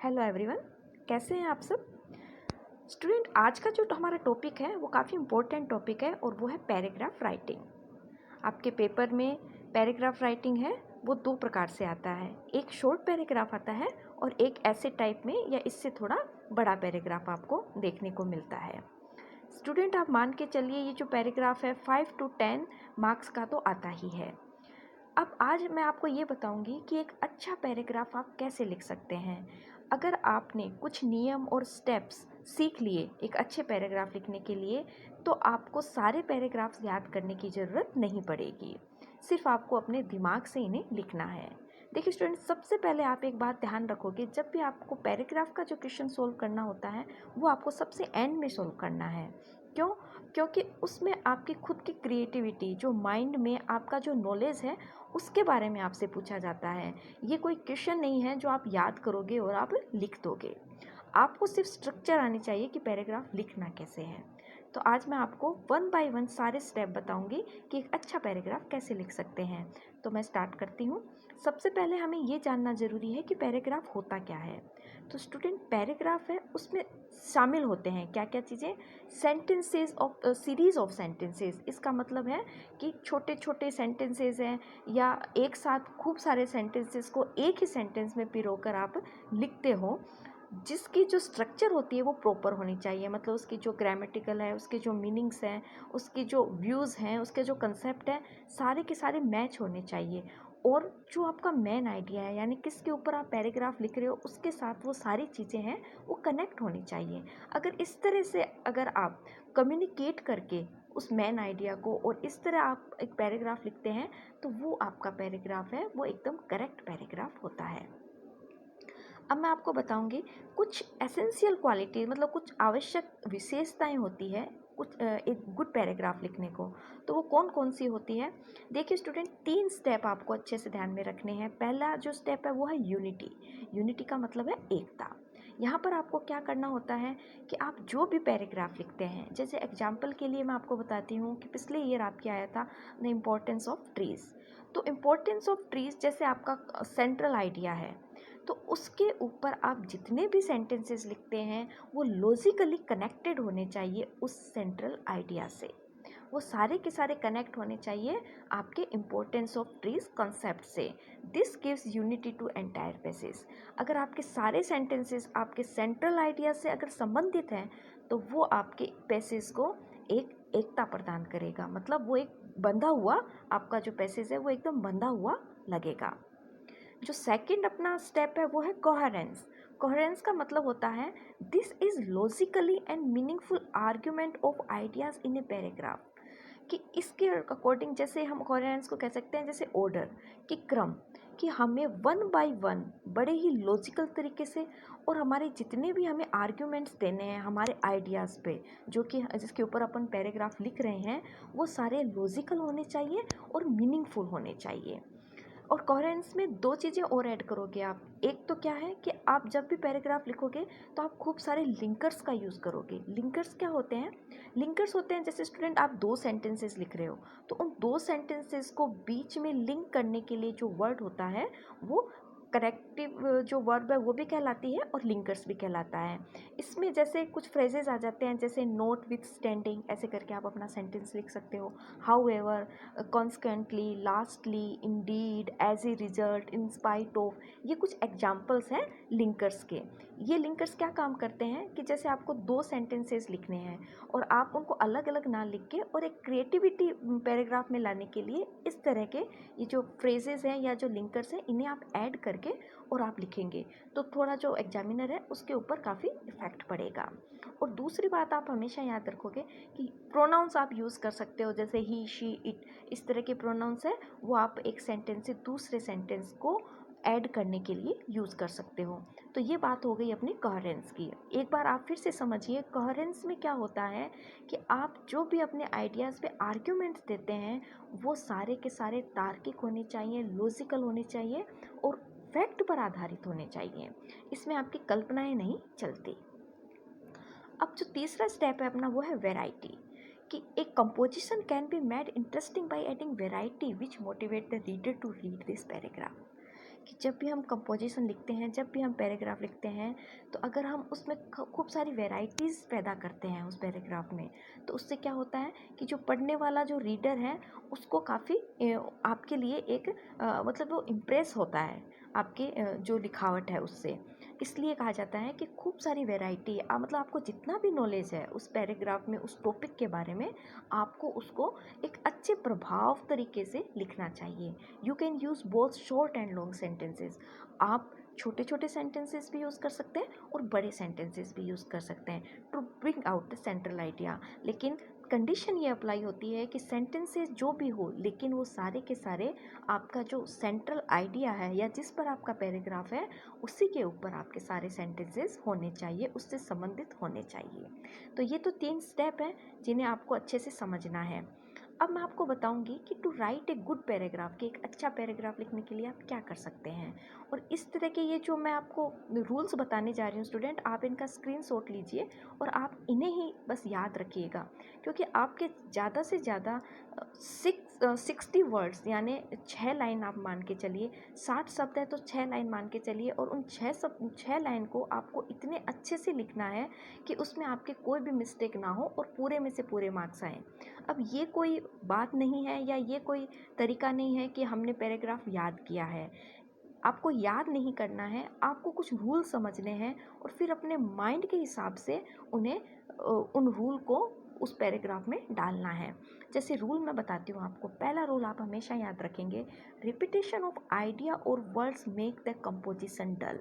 Hello everyone, कैसे हैं आप सब स्टूडेंट। आज का जो हमारा टॉपिक है वो काफ़ी इम्पोर्टेंट टॉपिक है और वो है पैराग्राफ राइटिंग। आपके पेपर में पैराग्राफ राइटिंग है वो दो प्रकार से आता है। एक शॉर्ट पैराग्राफ आता है और एक ऐसे टाइप में या इससे थोड़ा बड़ा पैराग्राफ आपको देखने को मिलता है। स्टूडेंट आप मान के चलिए ये जो पैराग्राफ है 5 to 10 मार्क्स का तो आता ही है। अब आज मैं आपको ये बताऊंगी कि एक अच्छा पैराग्राफ आप कैसे लिख सकते हैं। अगर आपने कुछ नियम और स्टेप्स सीख लिए एक अच्छे पैराग्राफ लिखने के लिए तो आपको सारे पैराग्राफ्स याद करने की ज़रूरत नहीं पड़ेगी। सिर्फ आपको अपने दिमाग से इन्हें लिखना है। देखिए स्टूडेंट, सबसे पहले आप एक बात ध्यान रखोगे, जब भी आपको पैराग्राफ का जो क्वेश्चन सोल्व करना होता है वो आपको सबसे एंड में सोल्व करना है। क्यों? क्योंकि उसमें आपकी खुद की क्रिएटिविटी, जो माइंड में आपका जो नॉलेज है उसके बारे में आपसे पूछा जाता है। ये कोई क्वेश्चन नहीं है जो आप याद करोगे और आप लिख दोगे। आपको सिर्फ स्ट्रक्चर आनी चाहिए कि पैराग्राफ लिखना कैसे है। तो आज मैं आपको वन बाय वन सारे स्टेप बताऊंगी कि एक अच्छा पैराग्राफ कैसे लिख सकते हैं। तो मैं स्टार्ट करती हूँ। सबसे पहले हमें ये जानना ज़रूरी है कि पैराग्राफ होता क्या है। तो स्टूडेंट, पैराग्राफ है उसमें शामिल होते हैं क्या क्या चीज़ें। Sentences of series of sentences, इसका मतलब है कि छोटे छोटे सेंटेंसेस हैं या एक साथ खूब सारे सेंटेंसेस को एक ही सेंटेंस में पिरोकर आप लिखते हो, जिसकी जो स्ट्रक्चर होती है वो प्रॉपर होनी चाहिए। मतलब उसकी जो ग्रामेटिकल है, उसके जो मीनिंग्स हैं, उसकी जो व्यूज़ हैं, उसके जो कंसेप्ट हैं, सारे के सारे मैच होने चाहिए। और जो आपका मेन आइडिया है, यानी किसके ऊपर आप पैराग्राफ लिख रहे हो, उसके साथ वो सारी चीज़ें हैं वो कनेक्ट होनी चाहिए। अगर इस तरह से अगर आप कम्युनिकेट करके उस मेन आइडिया को और इस तरह आप एक पैराग्राफ लिखते हैं तो वो आपका पैराग्राफ है वो एकदम करेक्ट पैराग्राफ होता है। अब मैं आपको बताऊंगी कुछ एसेंशियल क्वालिटी, मतलब कुछ आवश्यक विशेषताएं होती है कुछ एक गुड पैराग्राफ लिखने को। तो वो कौन कौन सी होती है? देखिए स्टूडेंट, 3 स्टेप आपको अच्छे से ध्यान में रखने हैं। पहला जो स्टेप है वो है यूनिटी। यूनिटी का मतलब है एकता। यहाँ पर आपको क्या करना होता है कि आप जो भी पैराग्राफ लिखते हैं, जैसे एग्जाम्पल के लिए मैं आपको बताती हूँ कि पिछले ईयर आपके आया था द इम्पोर्टेंस ऑफ ट्रीज़। तो इम्पोर्टेंस ऑफ ट्रीज़ जैसे आपका सेंट्रल आइडिया है, तो उसके ऊपर आप जितने भी सेंटेंसेस लिखते हैं वो लॉजिकली कनेक्टेड होने चाहिए उस सेंट्रल आइडिया से। वो सारे के सारे कनेक्ट होने चाहिए आपके इम्पोर्टेंस ऑफ ट्रीज कॉन्सेप्ट से। This gives unity to entire passage. अगर आपके सारे सेंटेंसेस आपके सेंट्रल आइडिया से अगर संबंधित हैं तो वो आपके पैसेज को एक एकता प्रदान करेगा। मतलब वो एक बंधा हुआ, आपका जो पैसेज है वो एकदम बंधा हुआ लगेगा। जो सेकंड अपना स्टेप है वो है कोहेरेंस। कोहेरेंस का मतलब होता है this is logically and meaningful argument of ideas in a paragraph. कि इसके अकॉर्डिंग जैसे हम कोहेरेंस को कह सकते हैं जैसे ऑर्डर, कि क्रम, कि हमें वन बाय वन बड़े ही लॉजिकल तरीके से और हमारे जितने भी हमें आर्ग्यूमेंट्स देने हैं हमारे आइडियाज़ पे, जो कि जिसके ऊपर अपन पैराग्राफ लिख रहे हैं, वो सारे लॉजिकल होने चाहिए और मीनिंगफुल होने चाहिए। और कोहेरेंस में 2 चीज़ें और ऐड करोगे आप। एक तो क्या है कि आप जब भी पैराग्राफ लिखोगे तो आप खूब सारे लिंकर्स का यूज़ करोगे। लिंकर्स क्या होते हैं? लिंकर्स होते हैं जैसे स्टूडेंट आप 2 सेंटेंसेस लिख रहे हो तो उन 2 सेंटेंसेस को बीच में लिंक करने के लिए जो वर्ड होता है वो करेक्टिव जो वर्ब है वो भी कहलाती है और लिंकर्स भी कहलाता है। इसमें जैसे कुछ फ्रेजेस आ जाते हैं जैसे नोट विथ स्टैंडिंग, ऐसे करके आप अपना सेंटेंस लिख सकते हो। However, constantly, lastly, indeed, as a result, in spite of, ये कुछ एग्जाम्पल्स हैं लिंकर्स के। ये लिंकर्स क्या काम करते हैं कि जैसे आपको 2 सेंटेंसेस लिखने हैं और आप उनको अलग अलग ना लिख के और एक क्रिएटिविटी पैराग्राफ में लाने के लिए इस तरह के ये जो फ्रेजेस हैं या जो लिंकर्स हैं इन्हें आप ऐड करके और आप लिखेंगे तो थोड़ा जो एग्जामिनर है उसके ऊपर काफ़ी इफेक्ट पड़ेगा। और दूसरी बात आप हमेशा याद रखोगे कि प्रोनाउंस आप यूज़ कर सकते हो, जैसे ही, शी, इट, इस तरह के प्रोनाउंस है वो आप एक सेंटेंस से दूसरे सेंटेंस को ऐड करने के लिए यूज़ कर सकते हो। तो ये बात हो गई अपनी कोहेरेंस की। एक बार आप फिर से समझिए कोहेरेंस में क्या होता है कि आप जो भी अपने आइडियाज़ पे आर्ग्यूमेंट्स देते हैं वो सारे के सारे तार्किक होने चाहिए, लॉजिकल होने चाहिए और फैक्ट पर आधारित होने चाहिए। इसमें आपकी कल्पनाएं नहीं चलती। अब जो तीसरा स्टेप है अपना वो है वैरायटी। कि एक composition can be made interesting by adding variety which motivate the reader to read this paragraph. कि जब भी हम कंपोजिशन लिखते हैं, जब भी हम पैराग्राफ लिखते हैं, तो अगर हम उसमें खूब सारी वैरायटीज़ पैदा करते हैं उस पैराग्राफ में, तो उससे क्या होता है कि जो पढ़ने वाला जो रीडर है उसको काफ़ी आपके लिए एक मतलब वो इम्प्रेस होता है आपके जो लिखावट है उससे। इसलिए कहा जाता है कि खूब सारी वैरायटी मतलब आपको जितना भी नॉलेज है उस पैराग्राफ में, उस टॉपिक के बारे में, आपको उसको एक अच्छे प्रभाव तरीके से लिखना चाहिए। You can use both short and long sentences. आप छोटे छोटे सेंटेंसेस भी यूज़ कर सकते हैं और बड़े सेंटेंसेस भी यूज़ कर सकते हैं to bring out the central idea. लेकिन कंडीशन ये अप्लाई होती है कि सेंटेंसेस जो भी हो, लेकिन वो सारे के सारे आपका जो सेंट्रल आइडिया है या जिस पर आपका पैराग्राफ है उसी के ऊपर आपके सारे सेंटेंसेस होने चाहिए, उससे संबंधित होने चाहिए। तो ये तो 3 स्टेप हैं जिन्हें आपको अच्छे से समझना है। अब मैं आपको बताऊंगी कि to write a good paragraph, कि एक अच्छा पैराग्राफ लिखने के लिए आप क्या कर सकते हैं। और इस तरह के ये जो मैं आपको रूल्स बताने जा रही हूँ स्टूडेंट, आप इनका स्क्रीनशॉट लीजिए और आप इन्हें ही बस याद रखिएगा, क्योंकि आपके ज़्यादा से ज़्यादा 60 वर्ड्स यानी 6 लाइन आप मान के चलिए, 60 शब्द है तो 6 लाइन मान के चलिए, और उन 6 लाइन को आपको इतने अच्छे से लिखना है कि उसमें आपके कोई भी मिस्टेक ना हो और पूरे में से पूरे मार्क्स आएँ। अब ये कोई बात नहीं है या ये कोई तरीका नहीं है कि हमने पैराग्राफ याद किया है। आपको याद नहीं करना है, आपको कुछ रूल समझने हैं और फिर अपने माइंड के हिसाब से उन्हें उन रूल को उस पैराग्राफ में डालना है। जैसे रूल मैं बताती हूँ आपको। पहला रूल आप हमेशा याद रखेंगे, रिपीटेशन ऑफ आइडिया और वर्ड्स मेक द कंपोजिशन डल।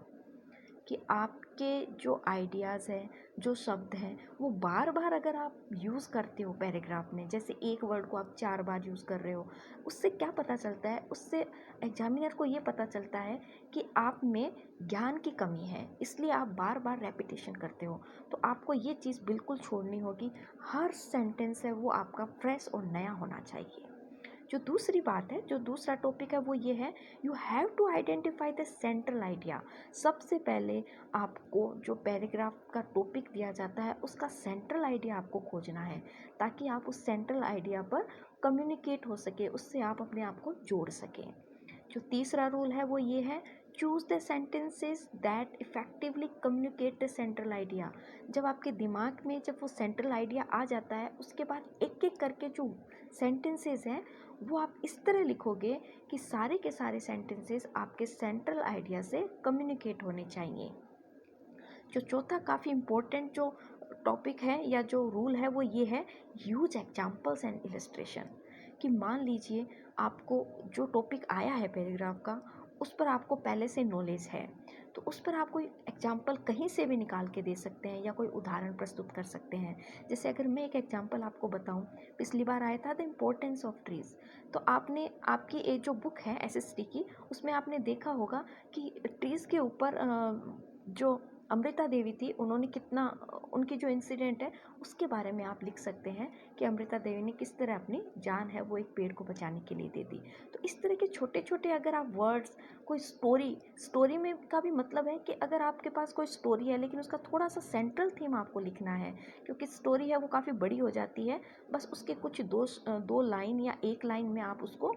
कि आपके जो आइडियाज़ हैं, जो शब्द हैं, वो बार बार अगर आप यूज़ करते हो पैराग्राफ में, जैसे एक वर्ड को आप 4 बार यूज़ कर रहे हो, उससे क्या पता चलता है, उससे एग्जामिनर को ये पता चलता है कि आप में ज्ञान की कमी है, इसलिए आप बार बार रेपिटेशन करते हो। तो आपको ये चीज़ बिल्कुल छोड़नी होगी, हर सेंटेंस है वो आपका फ्रेश और नया होना चाहिए। जो दूसरी बात है, जो दूसरा टॉपिक है वो ये है, you have to identify the central idea. सबसे पहले आपको जो पैराग्राफ का टॉपिक दिया जाता है उसका सेंट्रल आइडिया आपको खोजना है, ताकि आप उस सेंट्रल आइडिया पर कम्युनिकेट हो सके, उससे आप अपने आप को जोड़ सकें। जो तीसरा रूल है वो ये है, choose the sentences that effectively communicate the central idea. जब आपके दिमाग में जब वो सेंट्रल आइडिया आ जाता है, उसके बाद एक एक करके जो सेंटेंसेस हैं वो आप इस तरह लिखोगे कि सारे के सारे सेंटेंसेस आपके सेंट्रल आइडिया से कम्युनिकेट होने चाहिए। जो चौथा काफ़ी इम्पोर्टेंट जो टॉपिक है या जो रूल है वो ये है, यूज एग्जाम्पल्स एंड इलस्ट्रेशन। कि मान लीजिए आपको जो टॉपिक आया है पैराग्राफ का, उस पर आपको पहले से नॉलेज है, तो उस पर आप कोई एग्जाम्पल कहीं से भी निकाल के दे सकते हैं या कोई उदाहरण प्रस्तुत कर सकते हैं। जैसे अगर मैं एक एग्जाम्पल आपको बताऊं, पिछली बार आया था द इम्पोर्टेंस ऑफ ट्रीज़। तो आपने आपकी एक जो बुक है एसएसटी की, उसमें आपने देखा होगा कि ट्रीज़ के ऊपर जो अमृता देवी थी, उन्होंने कितना उनकी जो इंसिडेंट है उसके बारे में आप लिख सकते हैं कि अमृता देवी ने किस तरह अपनी जान है वो एक पेड़ को बचाने के लिए दे दी। तो इस तरह के छोटे छोटे अगर आप वर्ड्स, कोई स्टोरी में का भी मतलब है कि अगर आपके पास कोई स्टोरी है लेकिन उसका थोड़ा सा सेंट्रल थीम आपको लिखना है, क्योंकि स्टोरी है वो काफ़ी बड़ी हो जाती है, बस उसके कुछ दो लाइन या एक लाइन में आप उसको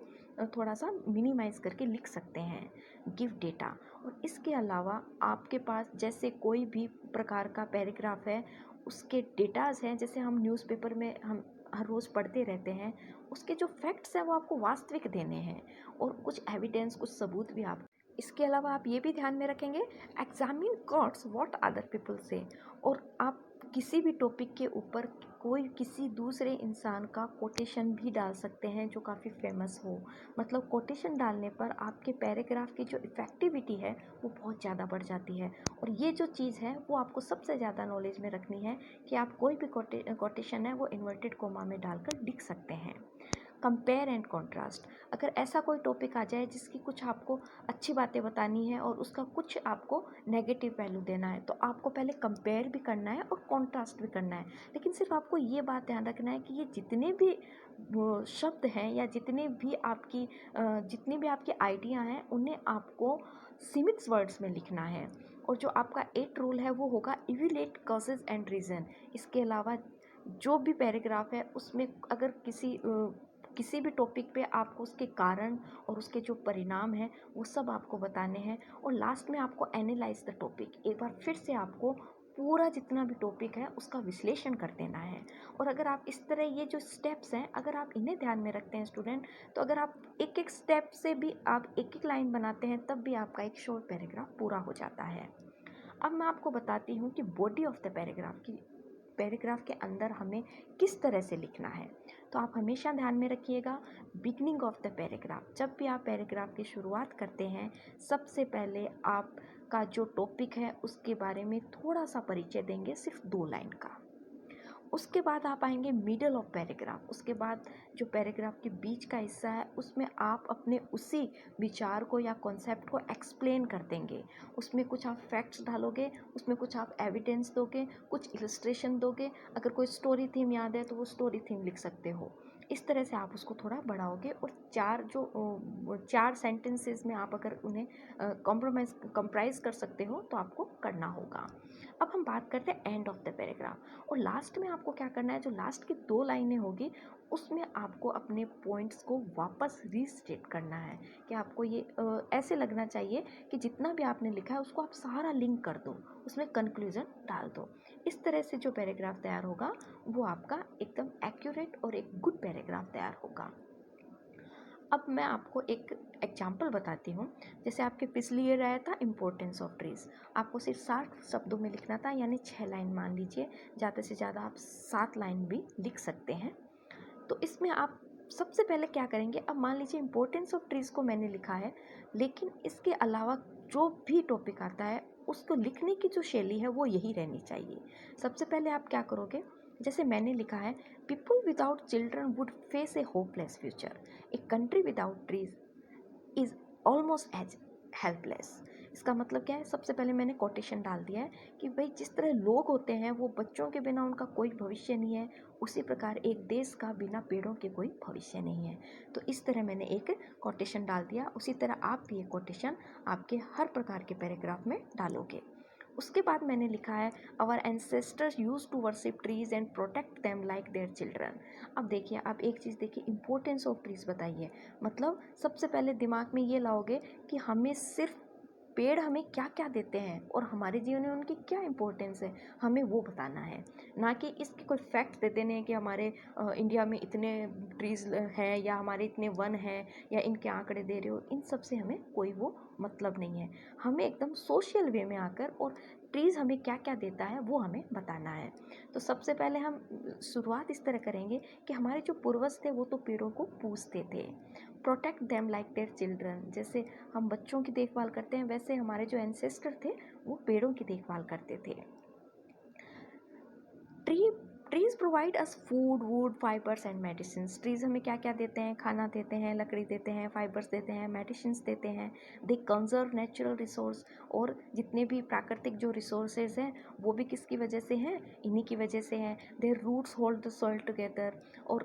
थोड़ा सा मिनिमाइज़ करके लिख सकते हैं। Give data. और इसके अलावा आपके पास जैसे कोई भी प्रकार का पैराग्राफ है, उसके डेटाज़ हैं, जैसे हम न्यूज़पेपर में हम हर रोज़ पढ़ते रहते हैं, उसके जो फैक्ट्स हैं वो आपको वास्तविक देने हैं और कुछ एविडेंस, कुछ सबूत भी आप। इसके अलावा आप ये भी ध्यान में रखेंगे, examine quotes what other people से। और आप किसी भी टॉपिक के ऊपर कोई किसी दूसरे इंसान का कोटेशन भी डाल सकते हैं जो काफ़ी फेमस हो। मतलब कोटेशन डालने पर आपके पैराग्राफ की जो इफ़ेक्टिविटी है वो बहुत ज़्यादा बढ़ जाती है। और ये जो चीज़ है वो आपको सबसे ज़्यादा नॉलेज में रखनी है कि आप कोई भी कोटेशन है वो इन्वर्टेड कोमा में डालकर लिख सकते हैं। Compare and contrast. अगर ऐसा कोई टॉपिक आ जाए जिसकी कुछ आपको अच्छी बातें बतानी है और उसका कुछ आपको नेगेटिव वैल्यू देना है, तो आपको पहले कंपेयर भी करना है और कॉन्ट्रास्ट भी करना है। लेकिन सिर्फ आपको ये बात ध्यान रखना है कि ये जितने भी शब्द हैं या जितनी भी आपकी आइडिया हैं, उन्हें आपको सीमित वर्ड्स में लिखना है। और जो आपका 8 रूल है वो होगा, इवैल्यूएट कॉजेज एंड रीज़न। इसके अलावा जो भी पैराग्राफ है उसमें अगर किसी किसी भी टॉपिक पे आपको उसके कारण और उसके जो परिणाम हैं वो सब आपको बताने हैं। और लास्ट में आपको एनालाइज द टॉपिक, एक बार फिर से आपको पूरा जितना भी टॉपिक है उसका विश्लेषण कर देना है। और अगर आप इस तरह ये जो स्टेप्स हैं अगर आप इन्हें ध्यान में रखते हैं स्टूडेंट, तो अगर आप एक एक स्टेप से भी आप एक एक लाइन बनाते हैं तब भी आपका एक शॉर्ट पैराग्राफ पूरा हो जाता है। अब मैं आपको बताती हूँ कि बॉडी ऑफ द पैराग्राफ की, पैराग्राफ के अंदर हमें किस तरह से लिखना है। तो आप हमेशा ध्यान में रखिएगा, बिगनिंग ऑफ द पैराग्राफ, जब भी आप पैराग्राफ की शुरुआत करते हैं सबसे पहले आपका जो टॉपिक है उसके बारे में थोड़ा सा परिचय देंगे, सिर्फ 2 लाइन का। उसके बाद आप आएंगे मिडल ऑफ पैराग्राफ, उसके बाद जो पैराग्राफ के बीच का हिस्सा है उसमें आप अपने उसी विचार को या कॉन्सेप्ट को एक्सप्लेन कर देंगे। उसमें कुछ आप फैक्ट्स डालोगे, उसमें कुछ आप एविडेंस दोगे, कुछ इलस्ट्रेशन दोगे। अगर कोई स्टोरी थीम याद है तो वो स्टोरी थीम लिख सकते हो। इस तरह से आप उसको थोड़ा बढ़ाओगे और 4 सेंटेंसेस में आप अगर उन्हें कंप्राइज कर सकते हो तो आपको करना होगा। अब हम बात करते हैं एंड ऑफ द पैराग्राफ, और लास्ट में आपको क्या करना है, जो लास्ट की 2 लाइनें होगी उसमें आपको अपने पॉइंट्स को वापस रीस्टेट करना है कि आपको ये ऐसे लगना चाहिए कि जितना भी आपने लिखा है उसको आप सारा लिंक कर दो, उसमें कंक्लूजन डाल दो। इस तरह से जो पैराग्राफ तैयार होगा वो आपका एकदम एक्यूरेट और एक गुड पैराग्राफ तैयार होगा। अब मैं आपको एक एग्जाम्पल बताती हूँ। जैसे आपके पिछली ईयर आया था इम्पोर्टेंस ऑफ ट्रीज़, आपको सिर्फ 60 शब्दों में लिखना था, यानी 6 लाइन मान लीजिए, ज़्यादा से ज़्यादा आप 7 लाइन भी लिख सकते हैं। तो इसमें आप सबसे पहले क्या करेंगे, अब मान लीजिए इम्पोर्टेंस ऑफ ट्रीज़ को मैंने लिखा है, लेकिन इसके अलावा जो भी टॉपिक आता है उसको लिखने की जो शैली है वो यही रहनी चाहिए। सबसे पहले आप क्या करोगे, जैसे मैंने लिखा है, people without children would face a hopeless future, a country without trees is almost as helpless. इसका मतलब क्या है, सबसे पहले मैंने कोटेशन डाल दिया है कि भाई जिस तरह लोग होते हैं वो बच्चों के बिना उनका कोई भविष्य नहीं है, उसी प्रकार एक देश का बिना पेड़ों के कोई भविष्य नहीं है। तो इस तरह मैंने एक कोटेशन डाल दिया, उसी तरह आप भी एक कोटेशन आपके हर प्रकार के पैराग्राफ में डालोगे। उसके बाद मैंने लिखा है, our ancestors use to worship trees and protect them like their children. अब देखिए, आप एक चीज़ देखिए, इंपॉर्टेंस ऑफ ट्रीज बताइए, मतलब सबसे पहले दिमाग में ये लाओगे कि हमें सिर्फ पेड़ हमें क्या क्या देते हैं और हमारे जीवन में उनकी क्या इंपॉर्टेंस है, हमें वो बताना है। ना कि इसके कोई फैक्ट दे देने हैं कि हमारे इंडिया में इतने ट्रीज़ हैं या हमारे इतने वन हैं या इनके आंकड़े दे रहे हो, इन सब से हमें कोई वो मतलब नहीं है। हमें एकदम सोशल वे में आकर और ट्रीज़ हमें क्या क्या देता है वो हमें बताना है। तो सबसे पहले हम शुरुआत इस तरह करेंगे कि हमारे जो पूर्वज थे वो तो पेड़ों को पूजते थे, protect them like their children, जैसे हम बच्चों की देखभाल करते हैं वैसे हमारे जो एंसेस्टर थे वो पेड़ों की देखभाल करते थे। Tree trees provide us food, would, fibres and medicine. Trees हमें क्या क्या देते हैं, खाना देते हैं, लकड़ी देते हैं, फाइबर्स देते हैं, मेडिसिन देते हैं। दे कंजर्व नेचुरल रिसोर्स, और जितने भी प्राकृतिक जो रिसोर्सेज हैं वो भी किसकी वजह से हैं, इन्हीं की वजह से हैं। Their roots hold the soil together, और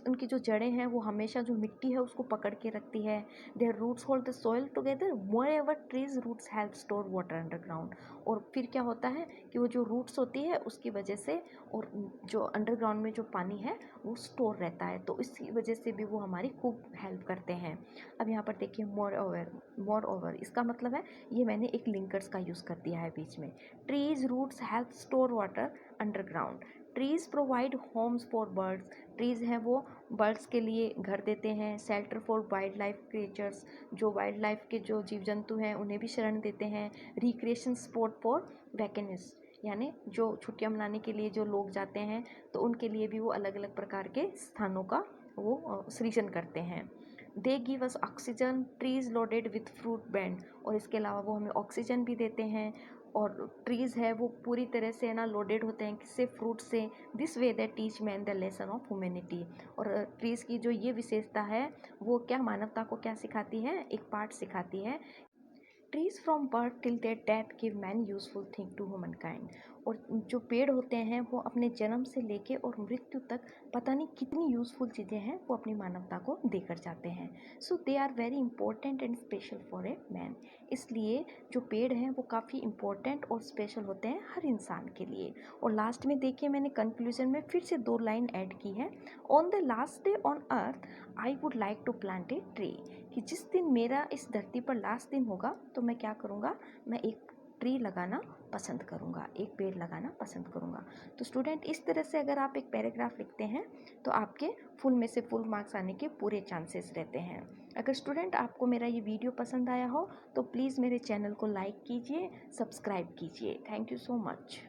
उनकी जो जड़ें हैं वो हमेशा जो मिट्टी है उसको पकड़ के रखती है। Their roots hold the soil together, moreover trees roots help store water underground. और फिर क्या होता है कि वो जो रूट्स होती है उसकी वजह से और जो अंडरग्राउंड में जो पानी है वो स्टोर रहता है, तो इसी वजह से भी वो हमारी खूब हेल्प करते हैं। अब यहाँ पर देखिए, मोर ओवर इसका मतलब है, ये मैंने एक लिंकर्स का यूज़ कर दिया है बीच में। Trees roots help store water underground. Trees provide homes for birds, trees हैं वो बर्ड्स के लिए घर देते हैं। Shelter for wildlife creatures, जो वाइल्ड लाइफ के जो जीव जंतु हैं उन्हें भी शरण देते हैं। रिक्रिएशन स्पॉट फॉर वैकेनिस्ट, यानी जो छुट्टियां मनाने के लिए जो लोग जाते हैं तो उनके लिए भी वो अलग अलग प्रकार के स्थानों का वो सृजन करते हैं। They give us oxygen, trees loaded with fruit band, और इसके अलावा वो हमें ऑक्सीजन भी देते हैं। और ट्रीज़ है वो पूरी तरह से है ना लोडेड होते हैं किससे, फ्रूट से। This way they teach man the lesson of humanity, और ट्रीज़ की जो ये विशेषता है वो क्या मानवता को क्या सिखाती है, एक पाठ सिखाती है trees from birth till their death give many useful thing to humankind. और जो पेड़ होते हैं वो अपने जन्म से लेके और मृत्यु तक पता नहीं कितनी यूज़फुल चीज़ें हैं वो अपनी मानवता को देकर जाते हैं। So they are very important and special for a man. इसलिए जो पेड़ हैं वो काफ़ी इंपॉर्टेंट और स्पेशल होते हैं हर इंसान के लिए। और लास्ट में देखिए मैंने कंक्लूजन में फिर से 2 लाइन ऐड की है। On the last day on earth I would like to plant a tree. कि जिस दिन मेरा इस धरती पर लास्ट दिन होगा तो मैं क्या करूँगा, मैं एक ट्री लगाना पसंद करूँगा, एक पेड़ लगाना पसंद करूँगा। तो स्टूडेंट इस तरह से अगर आप एक पैराग्राफ लिखते हैं तो आपके फुल में से फुल मार्क्स आने के पूरे चांसेस रहते हैं। अगर स्टूडेंट आपको मेरा ये वीडियो पसंद आया हो तो प्लीज़ मेरे चैनल को लाइक कीजिए, सब्सक्राइब कीजिए। Thank you so much.